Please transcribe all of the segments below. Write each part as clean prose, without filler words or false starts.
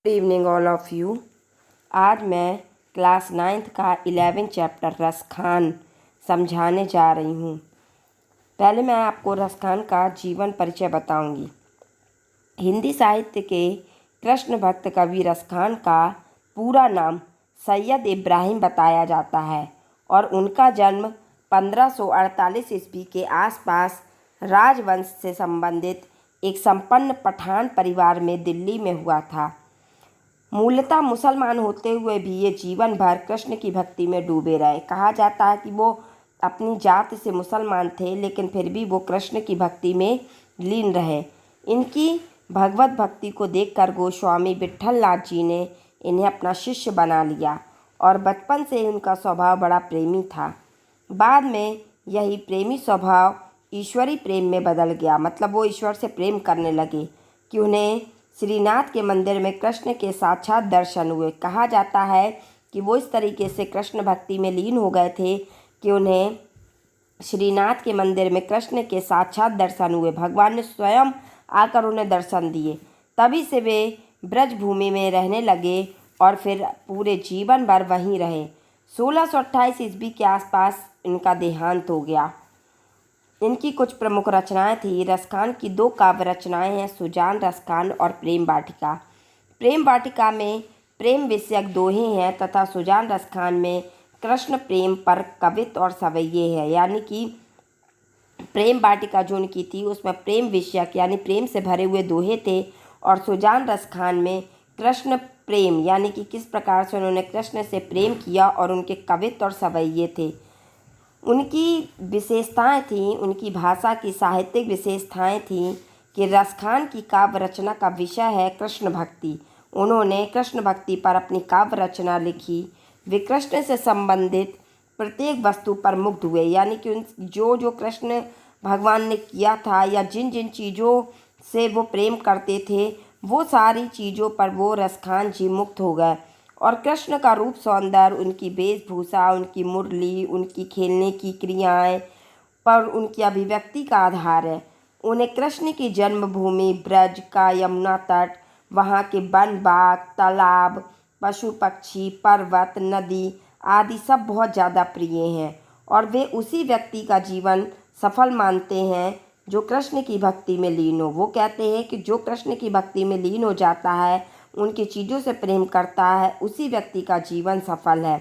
Good evening all of you. आज मैं class 9th का 11 चैप्टर रसखान समझाने जा रही हूँ। पहले मैं आपको रसखान का जीवन परिचय बताऊंगी। हिंदी साहित्य के कृष्ण भक्त कवि रसखान का पूरा नाम सैयद इब्राहिम बताया जाता है और उनका जन्म 1548 ईस्वी के आसपास राजवंश से संबंधित एक संपन्न पठान परिवार में दिल्ली में हुआ था। मूलतः मुसलमान होते हुए भी ये जीवन भर कृष्ण की भक्ति में डूबे रहे। कहा जाता है कि वो अपनी जात से मुसलमान थे, लेकिन फिर भी वो कृष्ण की भक्ति में लीन रहे। इनकी भगवत भक्ति को देखकर गोस्वामी विट्ठलनाथ जी ने इन्हें अपना शिष्य बना लिया और बचपन से उनका स्वभाव बड़ा प्रेमी था। बाद में यही प्रेमी स्वभाव ईश्वरी प्रेम में बदल गया। मतलब वो ईश्वर से प्रेम करने लगे कि उन्हें श्रीनाथ के मंदिर में कृष्ण के साक्षात दर्शन हुए। कहा जाता है कि वो इस तरीके से कृष्ण भक्ति में लीन हो गए थे कि उन्हें श्रीनाथ के मंदिर में कृष्ण के साक्षात दर्शन हुए। भगवान ने स्वयं आकर उन्हें दर्शन दिए। तभी से वे ब्रज भूमि में रहने लगे और फिर पूरे जीवन भर वहीं रहे। 1628 ईस्वी के आसपास इनका देहांत हो गया। इनकी कुछ प्रमुख रचनाएं थी। रसखान की 2 काव्य रचनाएं हैं, सुजान रसखान और प्रेम वाटिका। प्रेम वाटिका में प्रेम विषयक दोहे हैं तथा सुजान रसखान में कृष्ण प्रेम पर कवित्व और सवैये हैं। यानी कि प्रेम वाटिका जो उनकी थी उसमें प्रेम विषयक यानी प्रेम से भरे हुए दोहे थे और सुजान रसखान में कृष्ण प्रेम यानी कि किस प्रकार से उन्होंने कृष्ण से प्रेम किया और उनके कवित्व और सवैये थे। उनकी विशेषताएं थीं, उनकी भाषा की साहित्यिक विशेषताएं थीं कि रसखान की काव्य रचना का विषय है कृष्ण भक्ति। उन्होंने कृष्ण भक्ति पर अपनी काव्य रचना लिखी। वे कृष्ण से संबंधित प्रत्येक वस्तु पर मुग्ध हुए, यानी कि उन जो कृष्ण भगवान ने किया था या जिन जिन चीज़ों से वो प्रेम करते थे वो सारी चीज़ों पर वो रसखान जी मुक्त हो गए। और कृष्ण का रूप सौंदर्य, उनकी वेशभूषा, उनकी मुरली, उनकी खेलने की क्रियाएं पर उनकी अभिव्यक्ति का आधार है। उन्हें कृष्ण की जन्मभूमि ब्रज का यमुना तट, वहाँ के वन बाग, तालाब, पशु पक्षी, पर्वत, नदी आदि सब बहुत ज़्यादा प्रिय हैं और वे उसी व्यक्ति का जीवन सफल मानते हैं जो कृष्ण की भक्ति में लीन हो। वो कहते हैं कि जो कृष्ण की भक्ति में लीन हो जाता है, उनकी चीज़ों से प्रेम करता है, उसी व्यक्ति का जीवन सफल है।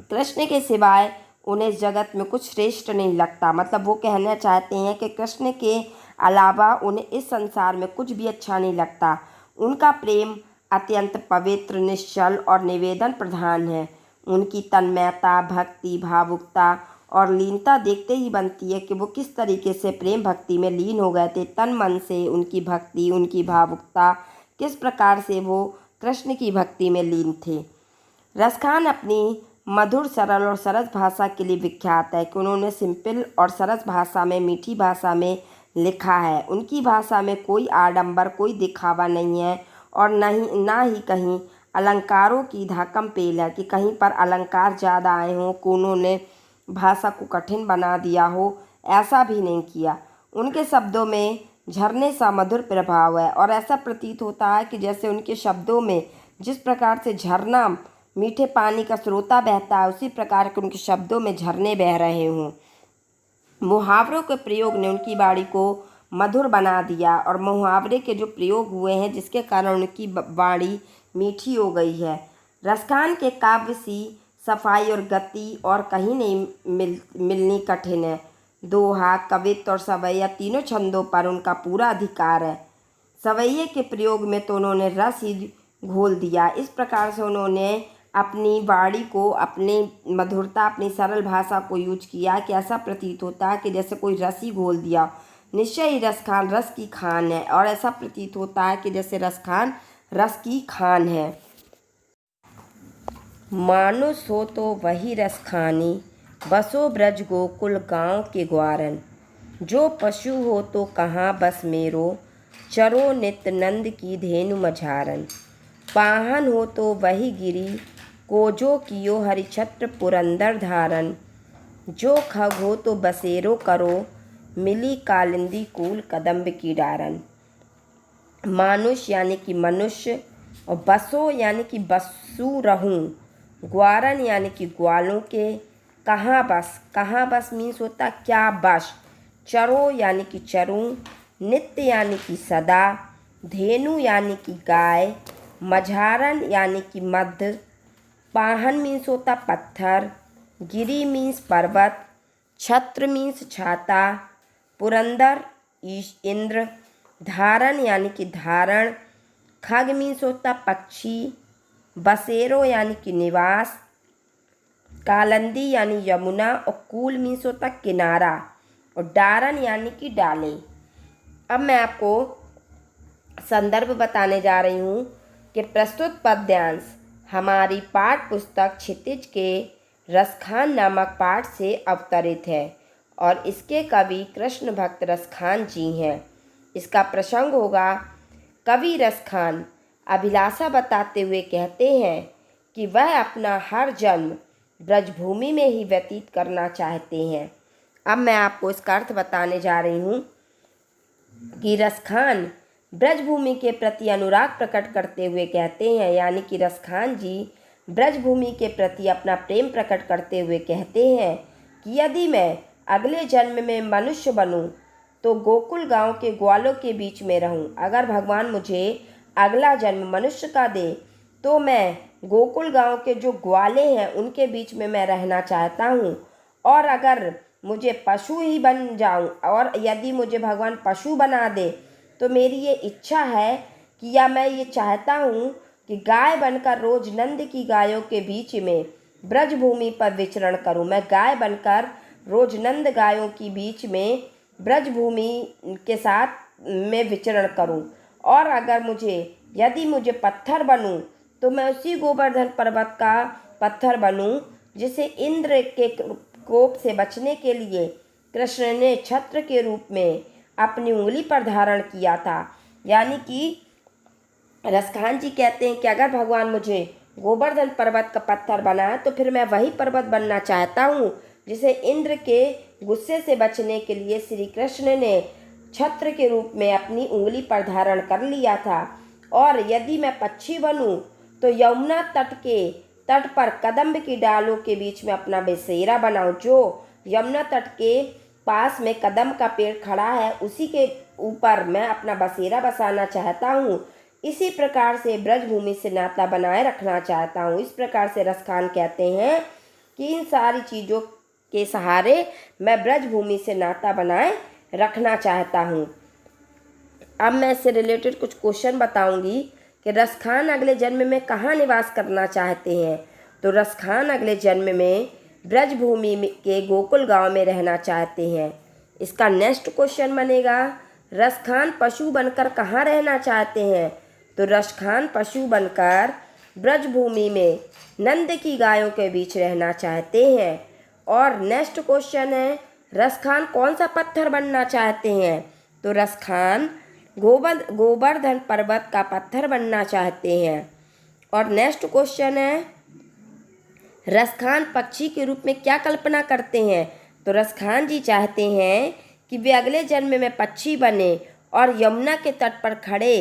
कृष्ण के सिवाय उन्हें इस जगत में कुछ श्रेष्ठ नहीं लगता। मतलब वो कहना चाहते हैं कि कृष्ण के अलावा उन्हें इस संसार में कुछ भी अच्छा नहीं लगता। उनका प्रेम अत्यंत पवित्र, निश्चल और निवेदन प्रधान है। उनकी तन्मयता, भक्ति, भावुकता और लीनता देखते ही बनती है कि वो किस तरीके से प्रेम भक्ति में लीन हो गए थे। तन मन से उनकी भक्ति, उनकी भावुकता, किस प्रकार से वो कृष्ण की भक्ति में लीन थे। रसखान अपनी मधुर, सरल और सरस भाषा के लिए विख्यात है कि उन्होंने सिंपल और सरस भाषा में, मीठी भाषा में लिखा है। उनकी भाषा में कोई आडंबर, कोई दिखावा नहीं है और ना ही कहीं अलंकारों की धाकम पेल है कि कहीं पर अलंकार ज़्यादा आए हों, कि उन्होंने भाषा को कठिन बना दिया हो, ऐसा भी नहीं किया। उनके शब्दों में झरने सा मधुर प्रभाव है और ऐसा प्रतीत होता है कि जैसे उनके शब्दों में जिस प्रकार से झरना मीठे पानी का स्रोता बहता है, उसी प्रकार के उनके शब्दों में झरने बह रहे हों। मुहावरों के प्रयोग ने उनकी वाणी को मधुर बना दिया और मुहावरे के जो प्रयोग हुए हैं जिसके कारण उनकी वाणी मीठी हो गई है। रसखान के काव्य सी सफाई और गति और कहीं नहीं मिलनी कठिन है। दोहा, कवित्व और सवैया तीनों छंदों पर उनका पूरा अधिकार है। सवैये के प्रयोग में तो उन्होंने रस ही घोल दिया। इस प्रकार से उन्होंने अपनी वाणी को, अपनी मधुरता, अपनी सरल भाषा को यूज किया कि ऐसा प्रतीत होता है कि जैसे कोई रस ही घोल दिया। निश्चय ही रसखान रस की खान है और ऐसा प्रतीत होता है कि जैसे रसखान रस की खान है। मानुष हो तो वही रसखानी, बसो ब्रज गोकुल गाँव के ग्वारन। जो पशु हो तो कहाँ बस मेरो, चरो नित नंद की धेनु मझारन। पाहन हो तो वही गिरी, कोजो कियो हरिछत्र पुरंदर धारन। जो खग हो तो बसेरो करो, मिली कालिंदी कूल कदम्ब की डारन। मानुष यानी कि मनुष्य, और बसो यानी कि बसू रहूँ, ग्वारन यानी कि ग्वालों के, कहाँ बस मीन्स होता क्या बस, चरो यानी कि चरूं, नित्य यानी कि सदा, धेनु यानी कि गाय, मझारन यानी कि मध्य, पाहन मीन्स होता पत्थर, गिरी मीन्स पर्वत, छत्र मीन्स छाता, पुरंदर इंद्र, धारण यानी कि धारण, खग मीन्स होता पक्षी, बसेरो यानी कि निवास, कालंदी यानी यमुना, और कूल मीन्स होता किनारा, और डारन यानी कि डाले। अब मैं आपको संदर्भ बताने जा रही हूँ कि प्रस्तुत पद्यांश हमारी पाठ पुस्तक क्षितिज के रसखान नामक पाठ से अवतरित है और इसके कवि कृष्ण भक्त रसखान जी हैं। इसका प्रसंग होगा, कवि रसखान अभिलाषा बताते हुए कहते हैं कि वह अपना हर जन्म ब्रजभूमि में ही व्यतीत करना चाहते हैं। अब मैं आपको इसका अर्थ बताने जा रही हूँ कि रसखान ब्रजभूमि के प्रति अनुराग प्रकट करते हुए कहते हैं, यानी कि रसखान जी ब्रजभूमि के प्रति अपना प्रेम प्रकट करते हुए कहते हैं कि यदि मैं अगले जन्म में मनुष्य बनूं तो गोकुल गांव के ग्वालों के बीच में रहूं। अगर भगवान मुझे अगला जन्म मनुष्य का दे तो मैं गोकुल गांव के जो ग्वाले हैं उनके बीच में मैं रहना चाहता हूं। और अगर मुझे पशु ही बन जाऊं और यदि मुझे भगवान पशु बना दे तो मेरी ये इच्छा है कि या मैं ये चाहता हूँ कि गाय बनकर रोज नंद की गायों के बीच में ब्रजभूमि पर विचरण करूँ। मैं गाय बनकर रोज नंद गायों के बीच में ब्रजभूमि के साथ में विचरण करूँ। और अगर यदि मुझे पत्थर बनूँ तो मैं उसी गोवर्धन पर्वत का पत्थर बनूँ जिसे इंद्र के कोप से बचने के लिए कृष्ण ने छत्र के रूप में अपनी उंगली पर धारण किया था। यानी कि रसखान जी कहते हैं कि अगर भगवान मुझे गोवर्धन पर्वत का पत्थर बनाए तो फिर मैं वही पर्वत बनना चाहता हूँ जिसे इंद्र के गुस्से से बचने के लिए श्री कृष्ण ने छत्र के रूप में अपनी उंगली पर धारण कर लिया था। और यदि मैं पक्षी बनूं तो यमुना तट पर कदम्ब की डालों के बीच में अपना बसेरा बनाऊं। जो यमुना तट के पास में कदम्ब का पेड़ खड़ा है उसी के ऊपर मैं अपना बसेरा बसाना चाहता हूँ। इसी प्रकार से ब्रजभूमि से नाता बनाए रखना चाहता हूँ। इस प्रकार से रसखान कहते हैं कि इन सारी चीज़ों के सहारे मैं ब्रजभूमि से नाता बनाए रखना चाहता हूँ। अब मैं इससे रिलेटेड कुछ क्वेश्चन बताऊंगी कि रसखान अगले जन्म में कहाँ निवास करना चाहते हैं। तो रसखान अगले जन्म में ब्रजभूमि के गोकुल गांव में रहना चाहते हैं। इसका नेक्स्ट क्वेश्चन बनेगा, रसखान पशु बनकर कहाँ रहना चाहते हैं। तो रसखान पशु बनकर ब्रजभूमि में नंद की गायों के बीच रहना चाहते हैं। और नेक्स्ट क्वेश्चन है, रसखान कौन सा पत्थर बनना चाहते हैं। तो रसखान गोवर्धन पर्वत का पत्थर बनना चाहते हैं। और नेक्स्ट क्वेश्चन है, रसखान पक्षी के रूप में क्या कल्पना करते हैं। तो रसखान जी चाहते हैं कि वे अगले जन्म में पक्षी बने और यमुना के तट पर खड़े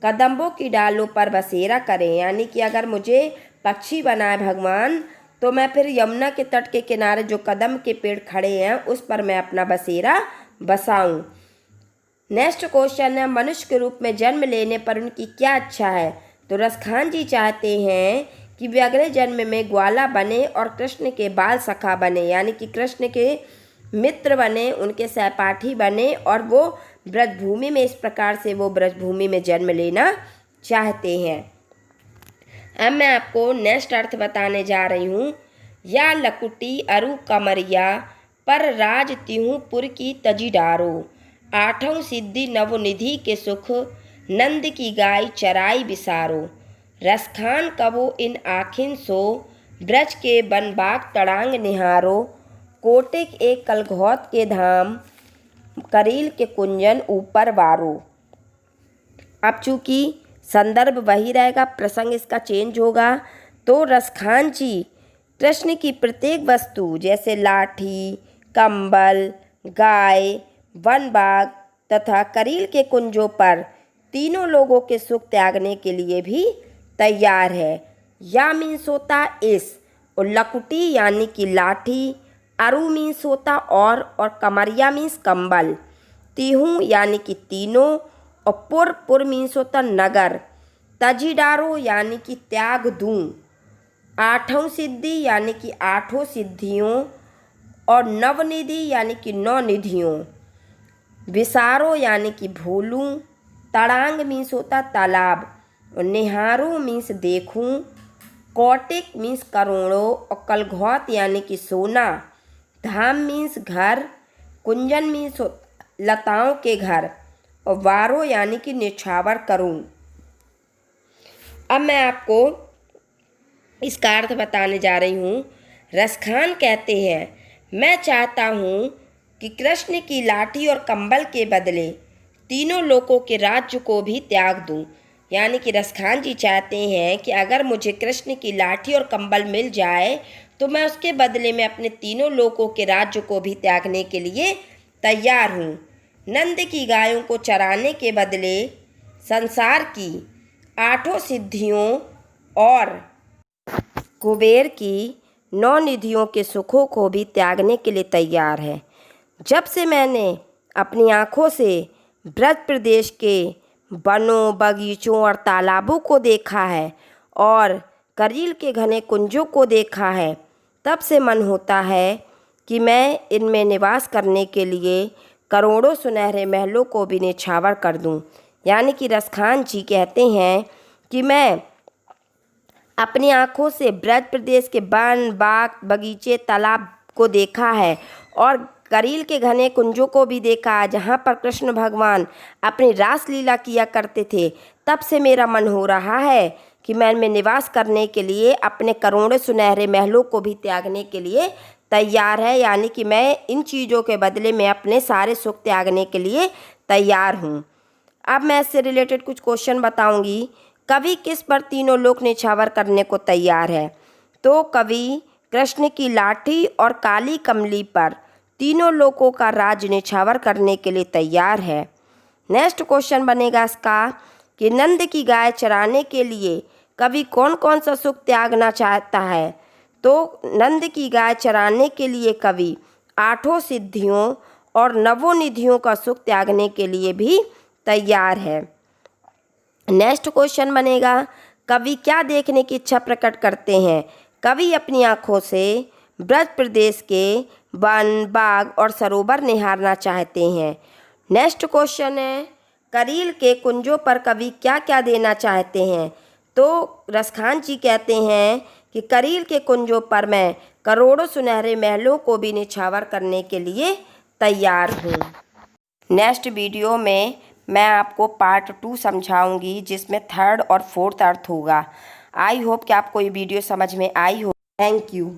कदम्बों की डालों पर बसेरा करें। यानी कि अगर मुझे पक्षी बनाए भगवान तो मैं फिर यमुना के तट के किनारे जो कदम्ब के पेड़ खड़े हैं उस पर मैं अपना बसेरा बसाऊं। नेक्स्ट क्वेश्चन है, मनुष्य के रूप में जन्म लेने पर उनकी क्या इच्छा है। तो रसखान जी चाहते हैं कि वे अगले जन्म में ग्वाला बने और कृष्ण के बाल सखा बने। यानी कि कृष्ण के मित्र बने, उनके सहपाठी बने और वो ब्रजभूमि में इस प्रकार से वो ब्रजभूमि में जन्म लेना चाहते हैं। अब मैं आपको नेक्स्ट अर्थ बताने जा रही हूँ, या लकुटी अरु कमरिया पर राज तिहु पुर की तजी डारो, आठों सिद्धि नवनिधि के सुख नंद की गाय चराई बिसारो, रसखान कबो इन आखिन सो ब्रज के बनबाग तड़ांग निहारो, कोटिक एक कलघौत के धाम करील के कुंजन ऊपर वारो। अब चूंकि संदर्भ वही रहेगा, प्रसंग इसका चेंज होगा। तो रसखान जी कृष्ण की प्रत्येक वस्तु जैसे लाठी, कंबल, गाय, वन बाग तथा करील के कुंजों पर तीनों लोगों के सुख त्यागने के लिए भी तैयार है। या मीन्स होता इस, और लकुटी यानी कि लाठी, अरु मीन्स होता और कमरिया मीन्स कंबल, तिहूँ यानी कि तीनों, और पुर मीन्स होता नगर, तजी डारो यानी कि त्याग दूँ, आठों सिद्धि यानी कि आठों सिद्धियों, और नवनिधि यानी कि नौ निधियों, विसारो यानी कि भूलूं, तड़ांग मीन्स होता तालाब, और निहारू मीन्स देखूं, कौटिक मीन्स करोड़ों, और कलघौत यानी कि सोना, धाम मीन्स घर, कुंजन मीन्स लताओं के घर, और वारो यानी कि निछावर करूं। अब मैं आपको इसका अर्थ बताने जा रही हूँ। रसखान कहते हैं, मैं चाहता हूँ कि कृष्ण की लाठी और कंबल के बदले तीनों लोकों के राज्य को भी त्याग दूँ। यानी कि रसखान जी चाहते हैं कि अगर मुझे कृष्ण की लाठी और कंबल मिल जाए तो मैं उसके बदले में अपने तीनों लोकों के राज्य को भी त्यागने के लिए तैयार हूँ। नंद की गायों को चराने के बदले संसार की आठों सिद्धियों और कुबेर की नौ निधियों के सुखों को भी त्यागने के लिए तैयार है। जब से मैंने अपनी आँखों से ब्रज प्रदेश के वनों, बगीचों और तालाबों को देखा है और करील के घने कुंजों को देखा है, तब से मन होता है कि मैं इनमें निवास करने के लिए करोड़ों सुनहरे महलों को भी निछावर कर दूं। यानी कि रसखान जी कहते हैं कि मैं अपनी आँखों से ब्रज प्रदेश के वन, बाग, बगीचे, तालाब को देखा है और करील के घने कुंजों को भी देखा जहाँ पर कृष्ण भगवान अपनी रास लीला किया करते थे। तब से मेरा मन हो रहा है कि मैं इनमें निवास करने के लिए अपने करोड़ों सुनहरे महलों को भी त्यागने के लिए तैयार है। यानी कि मैं इन चीज़ों के बदले में अपने सारे सुख त्यागने के लिए तैयार हूँ। अब मैं इससे रिलेटेड कुछ क्वेश्चन बताऊँगी। कवि किस पर तीनों लोक निछावर करने को तैयार है? तो कवि कृष्ण की लाठी और काली कमली पर तीनों लोकों का राज निछावर करने के लिए तैयार है। नेक्स्ट क्वेश्चन बनेगा इसका कि नंद की गाय चराने के लिए कवि कौन कौन सा सुख त्यागना चाहता है? तो नंद की गाय चराने के लिए कवि आठों सिद्धियों और नवों निधियों का सुख त्यागने के लिए भी तैयार है। नेक्स्ट क्वेश्चन बनेगा कवि क्या देखने की इच्छा प्रकट करते हैं? कवि अपनी आँखों से ब्रज प्रदेश के वन, बाग और सरोवर निहारना चाहते हैं। नेक्स्ट क्वेश्चन है करील के कुंजों पर कवि क्या क्या देना चाहते हैं? तो रसखान जी कहते हैं कि करील के कुंजों पर मैं करोड़ों सुनहरे महलों को भी निछावर करने के लिए तैयार हूँ। नेक्स्ट वीडियो में मैं आपको पार्ट 2 समझाऊंगी जिसमें थर्ड और फोर्थ अर्थ होगा। आई होप कि आपको ये वीडियो समझ में आई हो। Thank you.